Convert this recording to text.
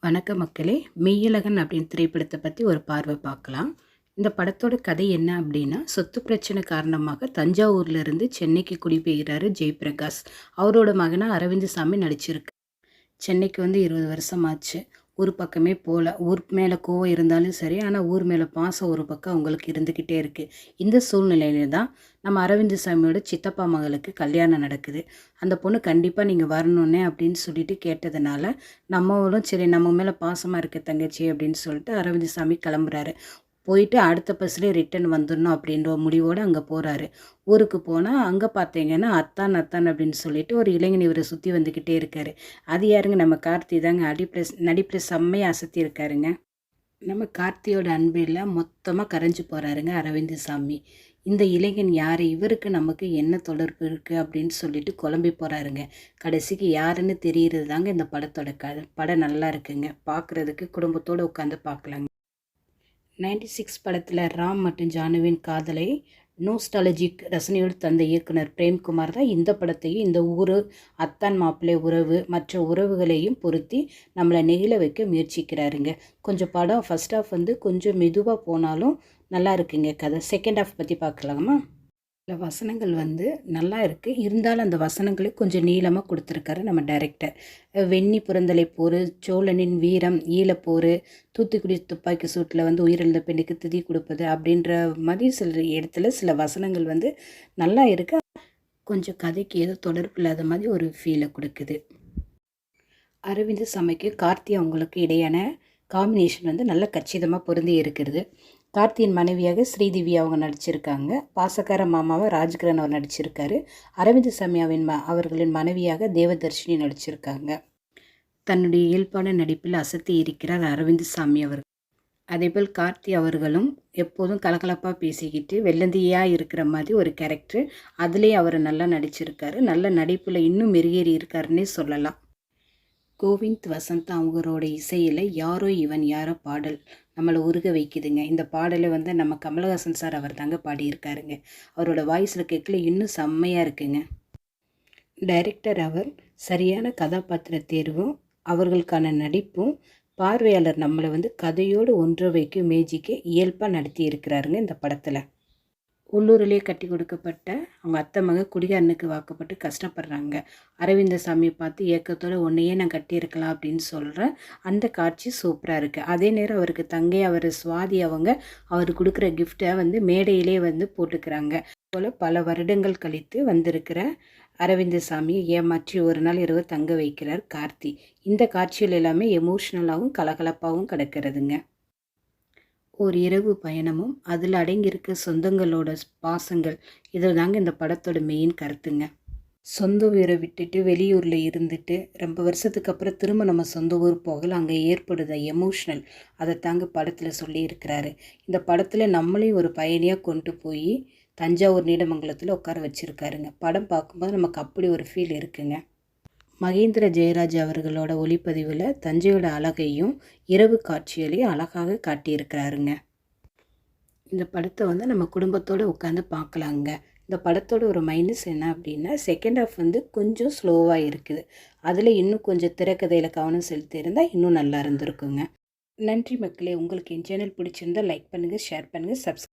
வணக்க மக்களே. மெய்யழகன் அப்படின்னு திரைப்படத்தை பற்றி ஒரு பார்வை பார்க்கலாம். இந்த படத்தோட கதை என்ன அப்படின்னா, சொத்து பிரச்சனை காரணமாக தஞ்சாவூர்லேருந்து சென்னைக்கு குடிபெயர்கிறாரு ஜெயபிரகாஷ். அவரோட மகனாக அரவிந்தசாமி நடிச்சிருக்கு. சென்னைக்கு வந்து 20 வருஷம் ஆச்சு. ஊர் பக்கமே போகல. ஊர் மேலே கோவம் இருந்தாலும் சரி, ஆனால் ஊர் மேலே பாசம் ஒரு பக்கம் அவங்களுக்கு இருந்துக்கிட்டே இருக்குது. இந்த சூழ்நிலையில தான் நம்ம அரவிந்தசாமியோட சித்தப்பா மகளுக்கு கல்யாணம் நடக்குது. அந்த பொண்ணு கண்டிப்பாக நீங்கள் வரணுன்னே அப்படின்னு சொல்லிட்டு கேட்டதுனால, நம்மளும் சரி நம்ம மேலே பாசமாக இருக்க தங்கச்சி அப்படின்னு சொல்லிட்டு அரவிந்தசாமி கிளம்புறாரு. போயிட்டு அடுத்த பஸ்லேயே ரிட்டன் வந்துடணும் அப்படின்ற முடிவோடு அங்கே போகிறாரு. ஊருக்கு போனால் அங்கே பார்த்தீங்கன்னா அத்தான் அத்தான் அப்படின்னு சொல்லிட்டு ஒரு இளைஞன் இவரை சுற்றி வந்துக்கிட்டே இருக்கார். அது யாருங்க, நம்ம கார்த்தி தாங்க. நடிப்பில் செம்மையாக அசத்தி இருக்காருங்க. நம்ம கார்த்தியோட அன்பில் மொத்தமாக கரைஞ்சி போகிறாருங்க அரவிந்தசாமி. இந்த இளைஞன் யார், இவருக்கு நமக்கு என்ன தொடர்பு இருக்குது அப்படின்னு சொல்லிட்டு குழம்பி போகிறாருங்க. கடைசிக்கு யாருன்னு தெரிகிறது தாங்க இந்த படத்தோட கதை. படம் நல்லா இருக்குங்க, பார்க்குறதுக்கு குடும்பத்தோடு உட்காந்து பார்க்கலாங்க. 96 படத்தில் ராம் மற்றும் ஜானுவின் காதலை நோஸ்டாலஜிக் ரசனையோடு தந்த இயக்குனர் பிரேம்குமார் தான் இந்த படத்தையும் இந்த ஊர் அத்தான் மாப்பிள்ளை உறவு மற்ற உறவுகளையும் பொருத்தி நம்மளை நெகிழ வைக்க முயற்சிக்கிறாருங்க. கொஞ்சம் படம் ஃபஸ்ட் ஹாஃப் வந்து கொஞ்சம் மெதுவாக போனாலும் நல்லா இருக்குங்க கதை. செகண்ட் ஹாஃப் பற்றி பார்க்கலாமா? சில வசனங்கள் வந்து நல்லா இருக்குது, இருந்தாலும் அந்த வசனங்களை கொஞ்சம் நீளமாக கொடுத்துருக்காரு நம்ம டைரக்டர். வெண்ணி புறந்தலை போர், சோழனின் வீரம், ஈழப்போர், தூத்துக்குடி துப்பாக்கி சூட்டில் வந்து உயிரிழந்த பெண்ணுக்கு திதி கொடுப்பது அப்படின்ற மாதிரி சில இடத்துல சில வசனங்கள் வந்து நல்லா இருக்குது. கொஞ்சம் கதைக்கு ஏதோ தொடர்பு இல்லாத மாதிரி ஒரு ஃபீலை கொடுக்குது. அரவிந்தசாமிக்கு கார்த்தி அவங்களுக்கு இடையான காம்பினேஷன் வந்து நல்ல கச்சிதமாக பொருந்தி இருக்கிறது. கார்த்தியின் மனைவியாக ஸ்ரீதிவி அவங்க நடிச்சிருக்காங்க. பாசக்கார மாமாவை ராஜ்கிரண் அவர் நடிச்சிருக்காரு. அரவிந்தசாமி அவர்களின் மனைவியாக தேவதர்ஷினி நடிச்சிருக்காங்க. தன்னுடைய இயல்பான நடிப்பில் அசத்தி இருக்கிறார் அரவிந்தசாமி அவர்கள். அதேபோல் கார்த்தி அவர்களும் எப்போதும் கலகலப்பாக பேசிக்கிட்டு வெள்ளந்தியாக இருக்கிற மாதிரி ஒரு கேரக்டர். அதுலேயே அவர் நல்லா நடிச்சிருக்காரு. நல்ல நடிப்பில் இன்னும் மெருகேறி இருக்காருன்னே சொல்லலாம். கோவிந்த் வசந்த் அவங்களோட இசையில் யாரோ இவன் யாரோ பாடல் நம்மளை உருக வைக்குதுங்க. இந்த பாடலை வந்து நம்ம கமலஹாசன் சார் அவர் தாங்க பாடியிருக்காருங்க. அவரோட வாய்ஸில் கேட்கல இன்னும் செம்மையாக இருக்குங்க. டைரக்டர் அவர் சரியான கதாபாத்திர தேர்வும் அவர்களுக்கான நடிப்பும் பார்வையாளர் நம்மளை வந்து கதையோடு ஒன்ற வைக்கும் மேஜிக்கு இயல்பாக நடத்தி இருக்கிறாருங்க இந்த படத்தில். உள்ளூரிலே கட்டி கொடுக்கப்பட்ட அவங்க அத்தை மக குடிகாரனுக்கு வாக்கப்பட்டு கஷ்டப்படுறாங்க. அரவிந்தசாமியை பார்த்து ஏக்கத்தோடு உன்னையே நான் கட்டியிருக்கலாம் அப்படின்னு சொல்கிறேன். அந்த காட்சி சூப்பராக இருக்குது. அதே நேரம் அவருக்கு தங்கை அவர் சுவாதி அவங்க அவர் கொடுக்குற கிஃப்டை வந்து மேடையிலே வந்து போட்டுக்கிறாங்க. போல் பல வருடங்கள் கழித்து வந்திருக்கிற அரவிந்தசாமியை ஏமாற்றி ஒரு நாள் இரவு தங்க வைக்கிறார் கார்த்தி. இந்த காட்சிகள் எல்லாமே எமோஷ்னலாகவும் கலகலப்பாகவும் கிடக்கிறதுங்க. ஒரு இரவு பயணமும் அதில் அடங்கியிருக்க சொந்தங்களோட பாசங்கள், இதில் தாங்க இந்த படத்தோட மெயின் கருத்துங்க. சொந்த ஊரை விட்டுட்டு வெளியூரில் இருந்துட்டு ரொம்ப வருஷத்துக்கு அப்புறம் திரும்ப நம்ம சொந்த ஊர் போகல, அங்கே ஏற்படுத எமோஷ்னல், அதை தாங்க படத்தில் சொல்லியிருக்கிறாரு. இந்த படத்தில் நம்மளையும் ஒரு பயணியாக கொண்டு போய் தஞ்சாவூர் நீடமங்கலத்தில் உட்கார வச்சுருக்காருங்க. படம் பார்க்கும்போது நமக்கு அப்படி ஒரு ஃபீல் இருக்குங்க. மகேந்திர ஜெயராஜ் அவர்களோட ஒளிப்பதிவில் தஞ்சையோட அழகையும் இரவு காட்சிகளையும் அழகாக காட்டியிருக்கிறாருங்க. இந்த படத்தை வந்து நம்ம குடும்பத்தோடு உட்காந்து பார்க்கலாங்க. இந்த படத்தோட ஒரு மைனஸ் என்ன அப்படின்னா, செகண்ட் ஹாஃப் வந்து கொஞ்சம் ஸ்லோவாக இருக்குது. அதில் இன்னும் கொஞ்சம் திரைக்கதையில் கவனம் செலுத்தியிருந்தால் இன்னும் நல்லா இருந்திருக்குங்க. நன்றி மக்களே. உங்களுக்கு என் சேனல் பிடிச்சிருந்தால் லைக் பண்ணுங்கள், ஷேர் பண்ணுங்கள், சப்ஸ்கிரைப்